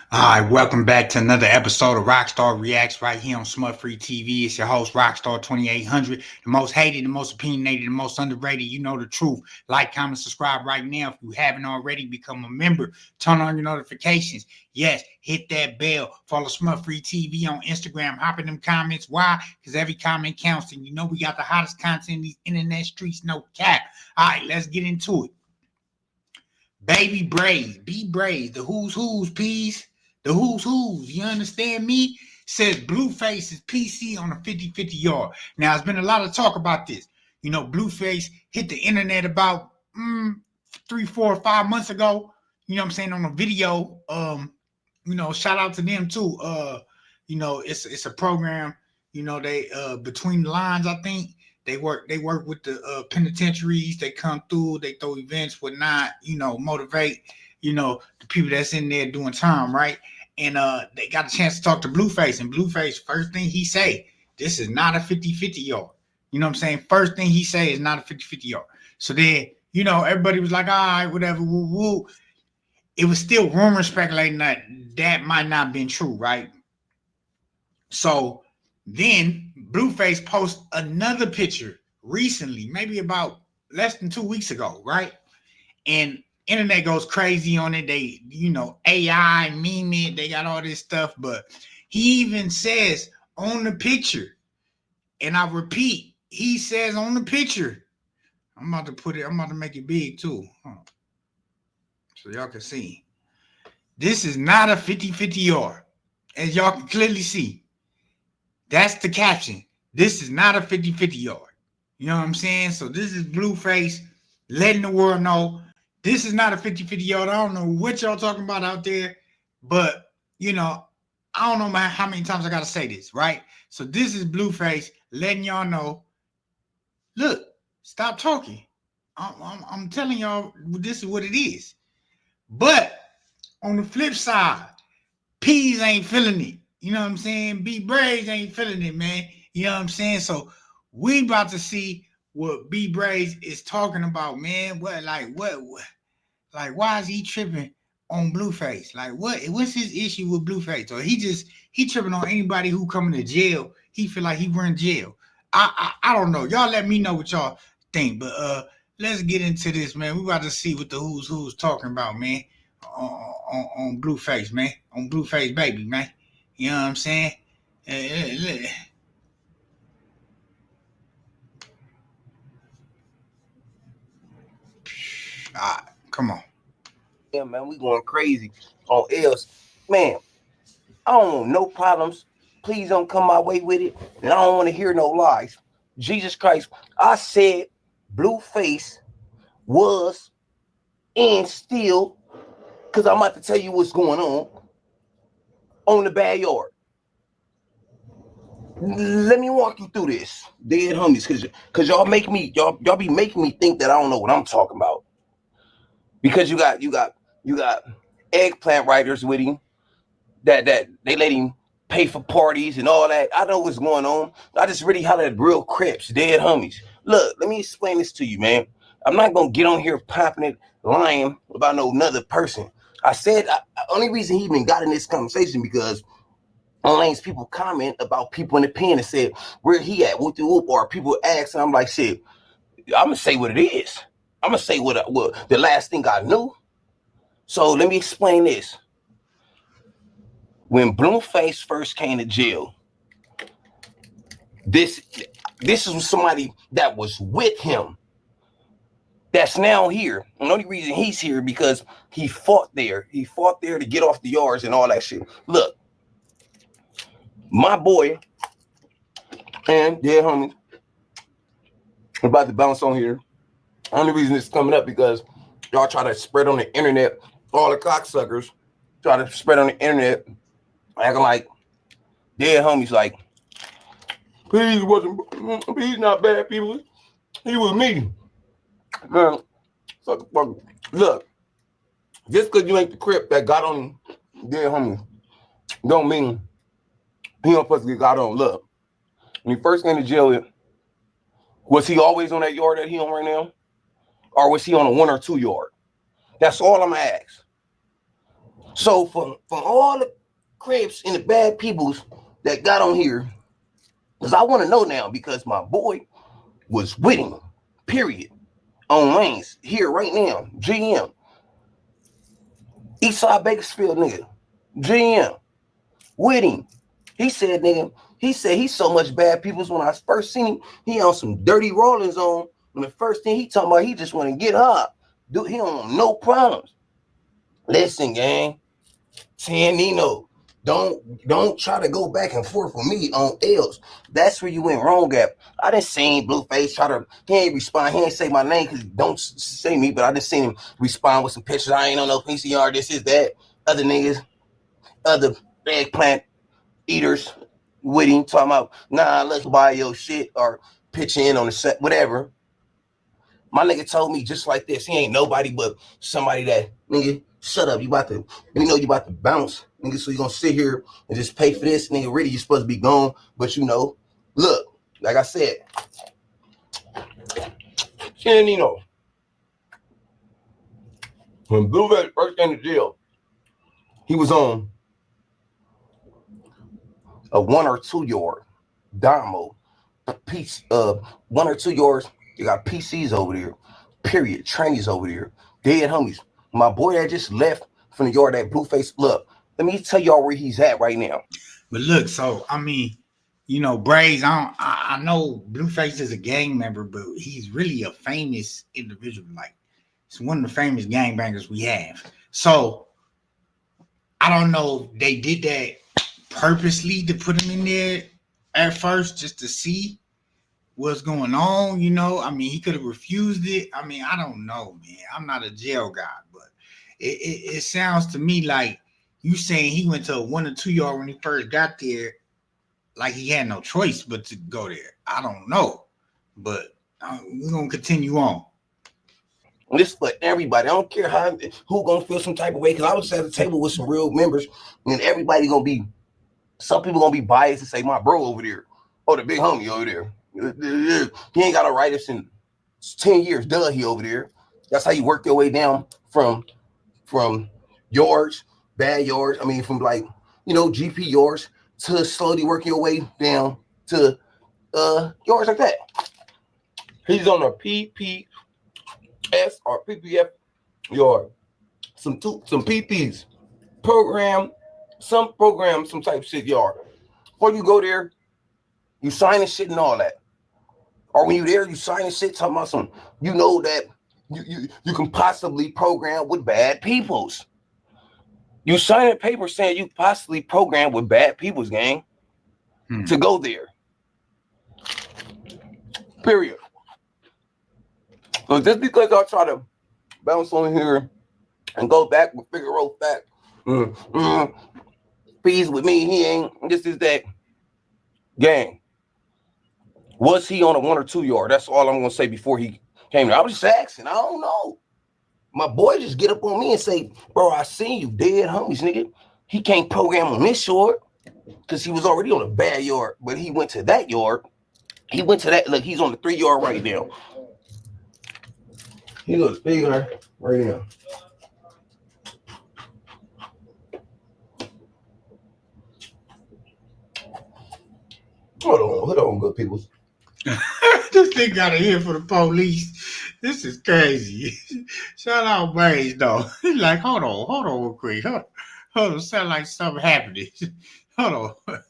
All right, welcome back to another episode of Rockstar Reacts right here on Smut Free TV. It's your host, Rockstar 2800, the most hated, the most opinionated, the most underrated. You know the truth. Like, comment, subscribe right now. If you haven't already, become a member. Turn on your notifications. Yes, hit that bell. Follow Smut Free TV on Instagram. Hop in them comments. Why? Because every comment counts. And you know we got the hottest content in these internet streets. No cap. All right, let's get into it. Baby Brayz, B Brayz, the who's peas, the who's, you understand me? Says Blueface is PC on a 50-50 yard. Now, there's been a lot of talk about this. You know, Blueface hit the internet about 3, 4, 5 months ago. You know what I'm saying, on a video. Shout out to them too. It's a program, they between the lines, I think. They work with the penitentiaries. They come through. They throw events, whatnot. Motivate. The people that's in there doing time, right? And they got a chance to talk to Blueface. And Blueface, first thing he say, this is not a 50-50 yard. You know what I'm saying? First thing he say is not a 50-50 yard. So then, everybody was like, all right, whatever, woo woo. It was still rumor speculating that might not have been true, right? So then Blueface posts another picture recently, maybe about less than 2 weeks ago, right? And internet goes crazy on it. They, AI meme it. They got all this stuff, but he even says on the picture, and I repeat, he says on the picture, I'm about to make it big too, so y'all can see. This is not a 50-50 yard, as y'all can clearly see. That's the caption. This is not a 50-50 yard. You know what I'm saying? So this is Blueface letting the world know this is not a 50-50 yard. I don't know what y'all talking about out there, but, I don't know how many times I got to say this, right? So this is Blueface letting y'all know, look, stop talking. I'm telling y'all this is what it is. But on the flip side, Peas ain't feeling it. You know what I'm saying? Baby Brayz ain't feeling it, man. You know what I'm saying? So we about to see what Baby Brayz is talking about, man. What, why is he tripping on Blueface? Like, what's his issue with Blueface? Or he tripping on anybody who coming to jail. He feel like he run jail. I don't know. Y'all let me know what y'all think. But let's get into this, man. We about to see what the who's talking about, man. On Blueface, man. On Blueface baby, man. You know what I'm saying? Come on. Yeah, man, we going crazy on L's. Man, I don't want no problems. Please don't come my way with it. And I don't want to hear no lies. Jesus Christ, I said Blueface was and still, because I'm about to tell you what's going on the bad yard. Let me walk you through this, dead homies, because y'all be making me think that I don't know what I'm talking about. Because you got eggplant writers with him that they let him pay for parties and all that. I know what's going on. I just really hollered at real Crips, dead homies. Look, let me explain this to you, man. I'm not gonna get on here popping it, lying about no another person. I said only reason he even got in this conversation because online people comment about people in the pen and said where he at, whoop the whoop, or people ask, and I'm like, shit, I'm gonna say what it is. I'm gonna say what the last thing I knew. So let me explain this. When Blueface first came to jail, this was somebody that was with him that's now here. And the only reason he's here because he fought there. He fought there to get off the yards and all that shit. Look, my boy and dead homie, I'm about to bounce on here. The only reason it's coming up because y'all try to spread on the internet, all the cocksuckers try to spread on the internet, acting like dead homies like, Peas not bad people. He was me. Girl, look, just because you ain't the Crip that got on dead homie, don't mean he don't supposed to get got on. Look, when he first came to jail, was he always on that yard that he on right now? Or was he on a 1 or 2 yard? That's all I'm gonna ask. So from all the Crips and the bad peoples that got on here, because I want to know now, because my boy was with him, period, on lanes here right now, GM, Eastside Bakersfield nigga, GM, with him. He said, nigga, he said he's so much bad peoples. When I first seen him, he on some dirty rollings on. And the first thing he talking about, he just want to get up. Dude, he don't want no problems. Listen, gang, Nino, don't try to go back and forth with me on L's. That's where you went wrong at. I done seen Blueface try to, he ain't respond, he ain't say my name because don't say me, but I just seen him respond with some pictures. I ain't on no PCR, this is that. Other niggas, other eggplant eaters with him talking about, nah, let's buy your shit or pitch in on the set, whatever. My nigga told me just like this, he ain't nobody but somebody that, nigga, shut up, you about to, you know you about to bounce, nigga, so you gonna sit here and just pay for this, nigga, really you supposed to be gone, but you know, look, like I said, you know, when Blueface first came to jail, he was on a 1 or 2 yard dynamo piece, 1 or 2 yards. You got PCs over there, period, trainees over there, dead homies. My boy that just left from the yard, that Blueface, look, let me tell y'all where he's at right now. But look, so I mean, you know, Brayz, I know Blueface is a gang member, but he's really a famous individual. Like, it's one of the famous gangbangers we have. So I don't know if they did that purposely to put him in there at first just to see what's going on, you know. I mean, he could have refused it. I mean, I don't know, man. I'm not a jail guy, but it sounds to me like you saying he went to a 1 or 2 yard when he first got there, like he had no choice but to go there. I don't know, but we're gonna continue on. This for everybody. I don't care who gonna feel some type of way, because I was at the table with some real members, and everybody gonna be, some people gonna be biased and say my bro over there, oh the big homie over there. He ain't got a right us in 10 years, duh, he over there. That's how you work your way down from yards, bad yards. I mean, from like, you know, GP yards to slowly working your way down to yards like that. He's on a PPS or PPF yard. Some PPs program, some type of shit yard. Before you go there, you signing shit and all that. Or when you there, you signing shit talking about some, you know that you can possibly program with bad peoples. You sign a paper saying you possibly program with bad people's, gang, to go there. Period. So just because I try to bounce on here and go back with Figaro fact, peace with me, he ain't, this is that. Gang, was he on a 1 or 2 yard? That's all I'm gonna say before he came there. I was just asking, I don't know. My boy just get up on me and say, bro, I seen you dead homies, nigga. He can't program on this yard because he was already on a bad yard, but he went to that yard. He went to that, look, he's on the 3 yard right now. He looks bigger right now. Hold on, good people. This thing got a hit for the police. This is crazy. Shout out Brayz though. He's like, hold on real quick. Hold on, sound like something happening. Hold on.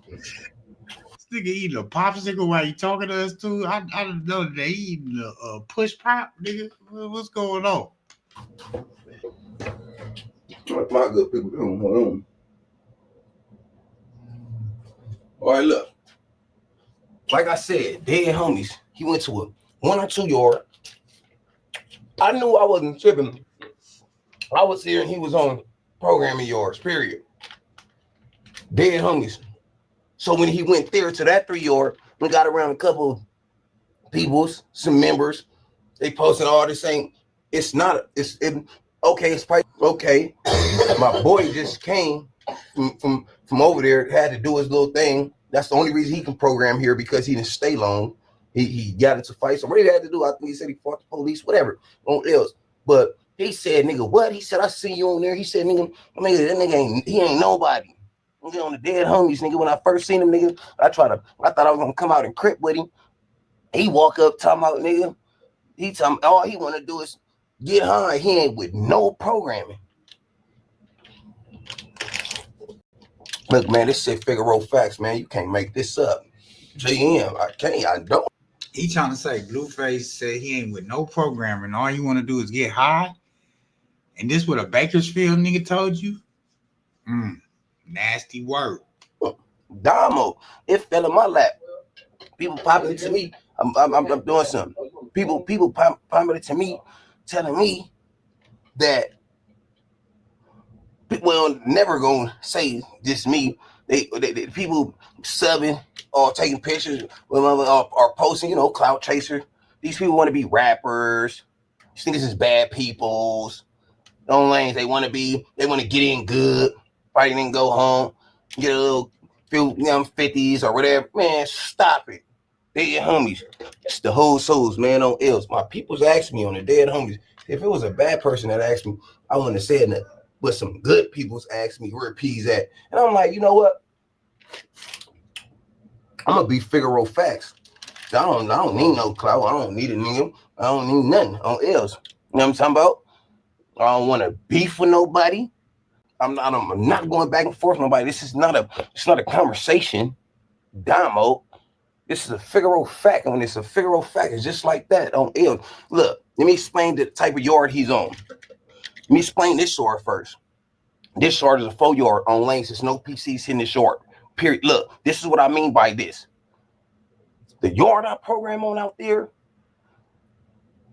This nigga eating a popsicle while he talking to us too. I didn't know they eating a push pop, nigga. What's going on? My good people, hold on. All right, look. Like I said, dead homies. He went to a 1 or 2 yard. I knew I wasn't tripping. I was here and he was on programming yards, period. Dead homies. So when he went there to that 3 yard, we got around a couple of peoples, some members. They posted all this saying, it's not, okay, it's probably, okay. My boy just came from over there, had to do his little thing. That's the only reason he can program here, because he didn't stay long. He got into fights. So what he had to do, I think he said he fought the police, whatever, on else. But He said, nigga, what? He said, I see you on there. He said, nigga, that nigga ain't nobody. Nigga on the dead homies, nigga. When I first seen him, nigga, I thought I was gonna come out and crip with him. He walk up talking about, nigga. He talking all he wanna do is get high. He ain't with no programming. Look, man, this shit Figaro facts, man. You can't make this up. JM, I don't. He trying to say Blueface said he ain't with no programming. All you want to do is get high. And this what a Bakersfield nigga told you? Nasty word. Damo, it fell in my lap. People popping it to me. I'm doing something. People popping it to me, telling me that people never gonna say this me. They people subbing or taking pictures or posting, you know, clout chaser. These people want to be rappers. These niggas is bad peoples. No lanes. They want to get in good, fight and go home, get a little few 50s or whatever. Man, stop it. They your homies. It's the whole souls, man, on ills. My people's asked me on the dead homies. If it was a bad person that asked me, I wouldn't have said nothing. But some good people's asked me where P's at. And I'm like, you know what? I'm gonna be Figaro facts. I don't need no clout. I don't need a nigga. I don't need nothing on ills. You know what I'm talking about? I don't want to beef with nobody. I'm not going back and forth with nobody. It's not a conversation. Damo. This is a Figaro fact. And when it's a Figaro fact, it's just like that on ill. Look, let me explain the type of yard he's on. Let me explain this yard first. This yard is a 4-yard on lanes. There's no PCs in this yard. Period. Look, this is what I mean by this. The yard I program on out there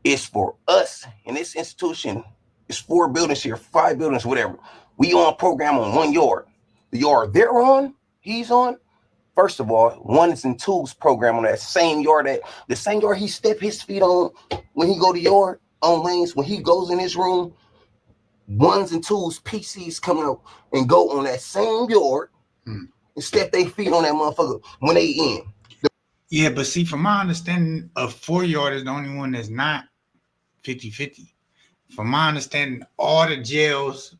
is for us in this institution. It's 4 buildings here, 5 buildings, whatever. We on program on 1 yard. The yard they're on, he's on. First of all, 1s and 2s program on that same yard, the same yard he step his feet on when he go to yard on lanes. When he goes in his room, 1s and 2s PCs come out and go on that same yard and step their feet on that motherfucker when they in. Yeah, but see, from my understanding, a 4-yard is the only one that's not 50-50. From my understanding, all the jails,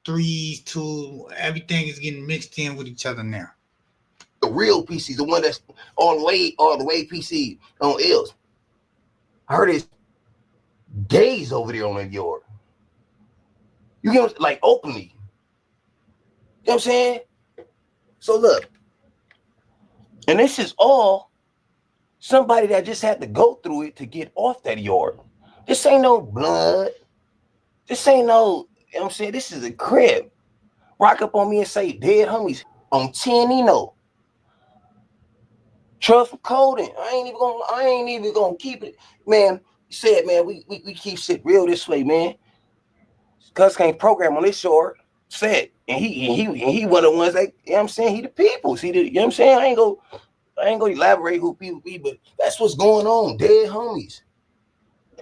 3s, 2, everything is getting mixed in with each other now. The real PCs, the one that's all the way PC on ills. I heard it's gays over there on that yard. You get like openly. You know what I'm saying? So look, and this is all somebody that just had to go through it to get off that yard. This ain't no blood. This ain't no, you know what I'm saying? This is a crib. Rock up on me and say, dead homies on 10, you know. Trust for coding. I ain't even gonna keep it. Man, he said, man, we keep shit real this way, man. Cuz can't program on this yard. Said. And he one of the ones that, you know what I'm saying? He the people. See, you know what I'm saying? I ain't gonna elaborate who people be, but that's what's going on. Dead homies.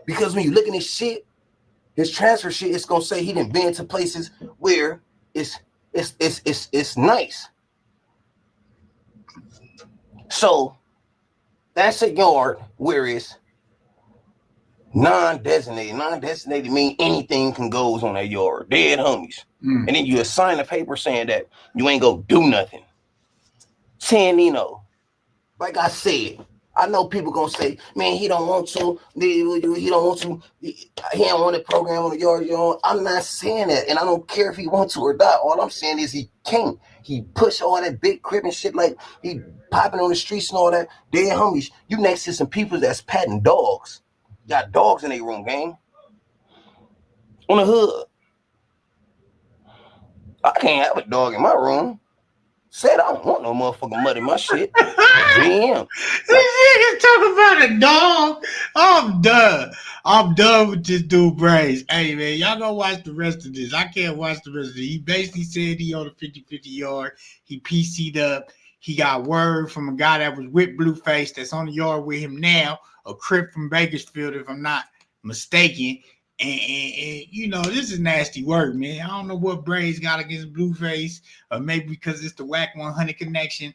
Because when you look at this shit, his transfer shit, it's gonna say he done been to places where it's nice. So that's a yard where it's non-designated. Non-designated mean anything can goes on that yard. Dead homies. And then you assign a paper saying that you ain't gonna do nothing. 10, you know. Like I said, I know people gonna say, man, he don't want to. He don't want to. He don't want to program on the yard. You know, I'm not saying that, and I don't care if he wants to or not. All I'm saying is he can't. He push all that big crib and shit like he popping on the streets and all that. Dead homies, you next to some people that's patting dogs. Got dogs in their room, gang. On the hood. I can't have a dog in my room. Said I don't want no motherfucking mud in my shit. GM. This nigga talking about a dog. I'm done. I'm done with this dude Brayz. Hey man, y'all go watch the rest of this. I can't watch the rest of it. He basically said he on a 50-50 yard. He PC'd up. He got word from a guy that was with Blueface that's on the yard with him now, a crip from Bakersfield, if I'm not mistaken. And you know, this is nasty work, man. I don't know what Brayz got against Blueface, or maybe because it's the Whack 100 connection.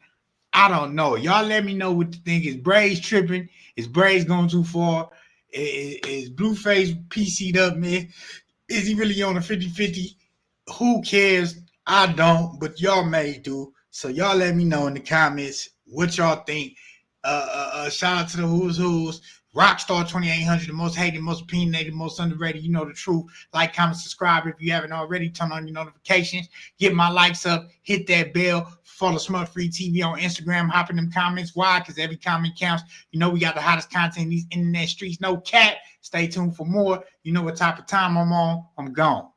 I don't know. Y'all let me know what you think. Is Brayz tripping? Is Brayz going too far? Is Blueface PC'd up, man? Is he really on a 50-50? Who cares? I don't, but y'all may do. So y'all let me know in the comments what y'all think. Shout out to the who's. ROCSTAR 2800, the most hated, most opinionated, most underrated. You know the truth. Like, comment, subscribe if you haven't already. Turn on your notifications. Get my likes up. Hit that bell. Follow Smut Free TV on Instagram. Hop in them comments. Why? Because every comment counts. You know we got the hottest content in these internet streets. No cap. Stay tuned for more. You know what type of time I'm on. I'm gone.